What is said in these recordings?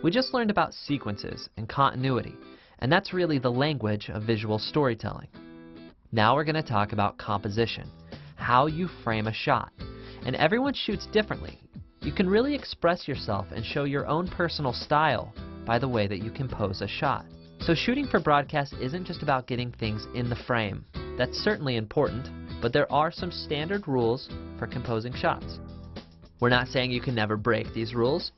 We just learned about sequences and continuity, and that's really the language of visual storytelling. Now we're going to talk about composition, how you frame a shot. And everyone shoots differently. You can really express yourself and show your own personal style by the way that you compose a shot. So shooting for broadcast isn't just about getting things in the frame. That's certainly important, but there are some standard rules for composing shots. We're not saying you can never break these rules.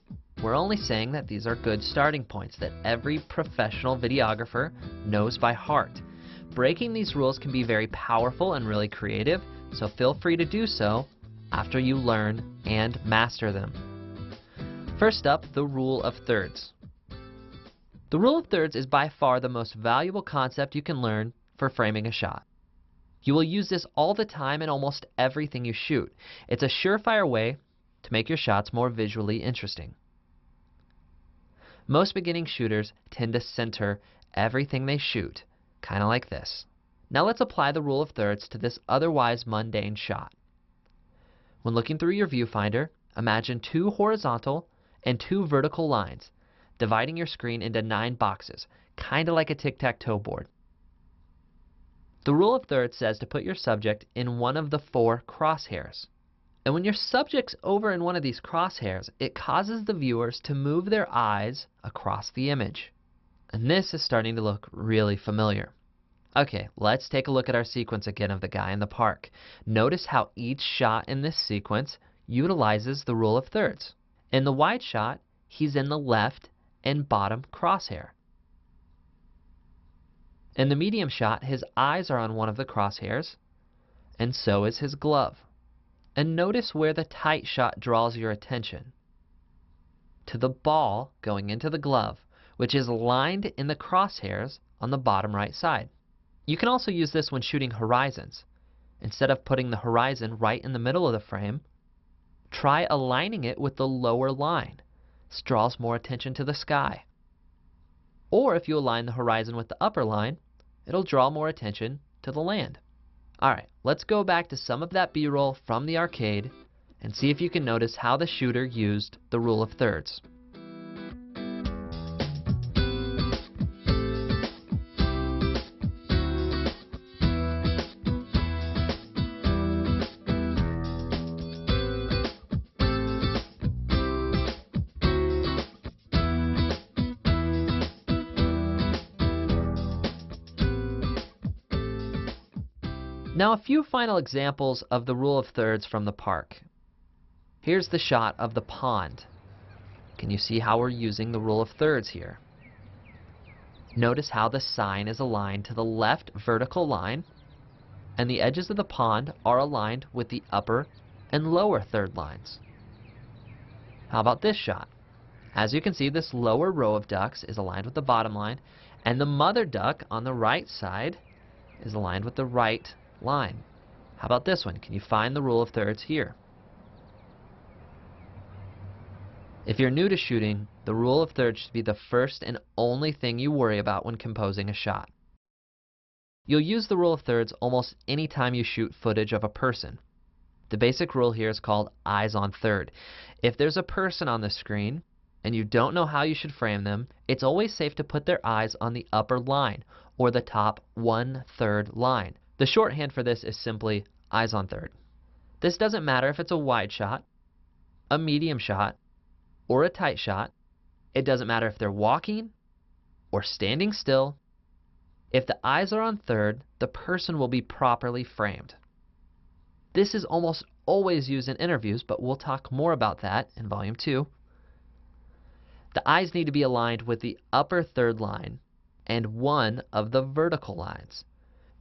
We're only saying that these are good starting points that every professional videographer knows by heart. Breaking these rules can be very powerful and really creative, so feel free to do so after you learn and master them. First up, the rule of thirds. The rule of thirds is by far the most valuable concept you can learn for framing a shot. You will use this all the time in almost everything you shoot. It's a surefire way to make your shots more visually interesting. Most beginning shooters tend to center everything they shoot, kind of like this. Now let's apply the rule of thirds to this otherwise mundane shot. When looking through your viewfinder, imagine 2 horizontal and 2 vertical lines, dividing your screen into 9 boxes, kind of like a tic-tac-toe board. The rule of thirds says to put your subject in one of the 4 crosshairs. And when your subject's over in one of these crosshairs, it causes the viewers to move their eyes across the image. And this is starting to look really familiar. Okay, let's take a look at our sequence again of the guy in the park. Notice how each shot in this sequence utilizes the rule of thirds. In the wide shot, he's in the left and bottom crosshair. In the medium shot, his eyes are on one of the crosshairs, and so is his glove. And notice where the tight shot draws your attention. To the ball going into the glove, which is lined in the crosshairs on the bottom right side. You can also use this when shooting horizons. Instead of putting the horizon right in the middle of the frame, try aligning it with the lower line. This draws more attention to the sky. Or if you align the horizon with the upper line, it'll draw more attention to the land. Alright, let's go back to some of that B-roll from the arcade and see if you can notice how the shooter used the rule of thirds. Now a few final examples of the rule of thirds from the park. Here's the shot of the pond. Can you see how we're using the rule of thirds here? Notice how the sign is aligned to the left vertical line, and the edges of the pond are aligned with the upper and lower third lines. How about this shot? As you can see, this lower row of ducks is aligned with the bottom line, and the mother duck on the right side is aligned with the right line. How about this one? Can you find the rule of thirds here? If you're new to shooting, the rule of thirds should be the first and only thing you worry about when composing a shot. You'll use the rule of thirds almost any time you shoot footage of a person. The basic rule here is called eyes on third. If there's a person on the screen and you don't know how you should frame them, it's always safe to put their eyes on the upper line or the top 1/3 line. The shorthand for this is simply eyes on third. This doesn't matter if it's a wide shot, a medium shot, or a tight shot. It doesn't matter if they're walking or standing still. If the eyes are on third, the person will be properly framed. This is almost always used in interviews, but we'll talk more about that in Volume 2. The eyes need to be aligned with the upper third line and one of the vertical lines.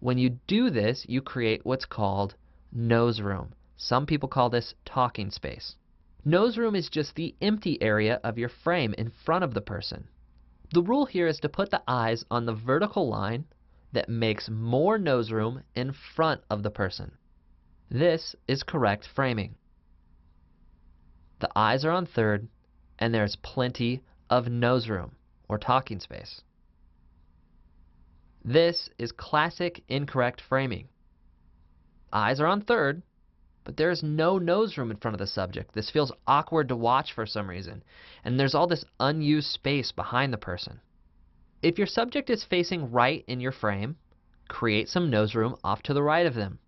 When you do this, you create what's called nose room. Some people call this talking space. Nose room is just the empty area of your frame in front of the person. The rule here is to put the eyes on the vertical line that makes more nose room in front of the person. This is correct framing. The eyes are on third, and there's plenty of nose room or talking space. This is classic incorrect framing. Eyes are on third, but there is no nose room in front of the subject. This feels awkward to watch for some reason, and there's all this unused space behind the person. If your subject is facing right in your frame, create some nose room off to the right of them.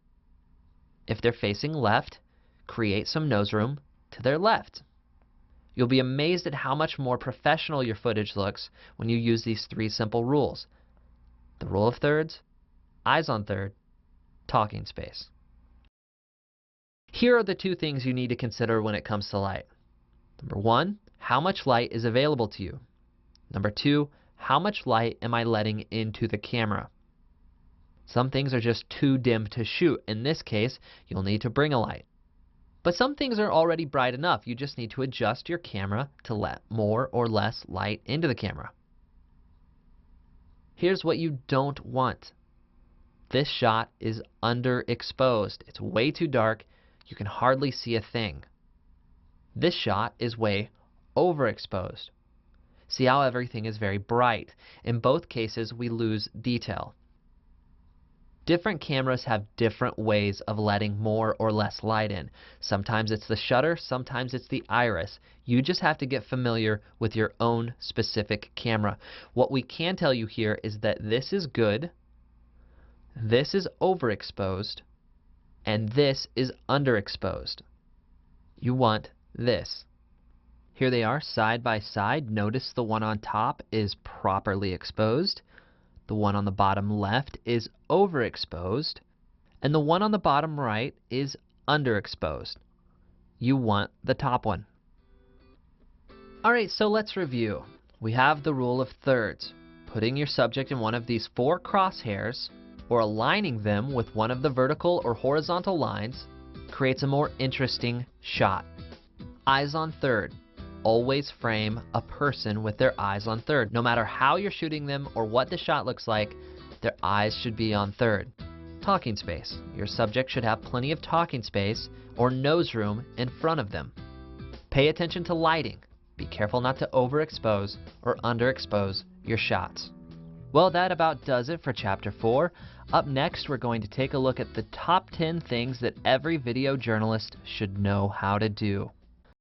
If they're facing left, create some nose room to their left. You'll be amazed at how much more professional your footage looks when you use these 3 simple rules. The rule of thirds, eyes on third, talking space. Here are the 2 things you need to consider when it comes to light. Number 1, how much light is available to you? Number 2, how much light am I letting into the camera? Some things are just too dim to shoot. In this case, you'll need to bring a light. But some things are already bright enough. You just need to adjust your camera to let more or less light into the camera. Here's what you don't want. This shot is underexposed. It's way too dark. You can hardly see a thing. This shot is way overexposed. See how everything is very bright. In both cases, we lose detail. Different cameras have different ways of letting more or less light in. Sometimes it's the shutter, sometimes it's the iris. You just have to get familiar with your own specific camera. What we can tell you here is that this is good, this is overexposed, and this is underexposed. You want this. Here they are side by side. Notice the one on top is properly exposed. The one on the bottom left is overexposed, and the one on the bottom right is underexposed. You want the top one. Alright, so let's review. We have the rule of thirds. Putting your subject in one of these 4 crosshairs, or aligning them with one of the vertical or horizontal lines, creates a more interesting shot. Eyes on third. Always frame a person with their eyes on third. No matter how you're shooting them or what the shot looks like, their eyes should be on third. Talking space. Your subject should have plenty of talking space or nose room in front of them. Pay attention to lighting. Be careful not to overexpose or underexpose your shots. Well, that about does it for Chapter 4. Up next, we're going to take a look at the top 10 things that every video journalist should know how to do.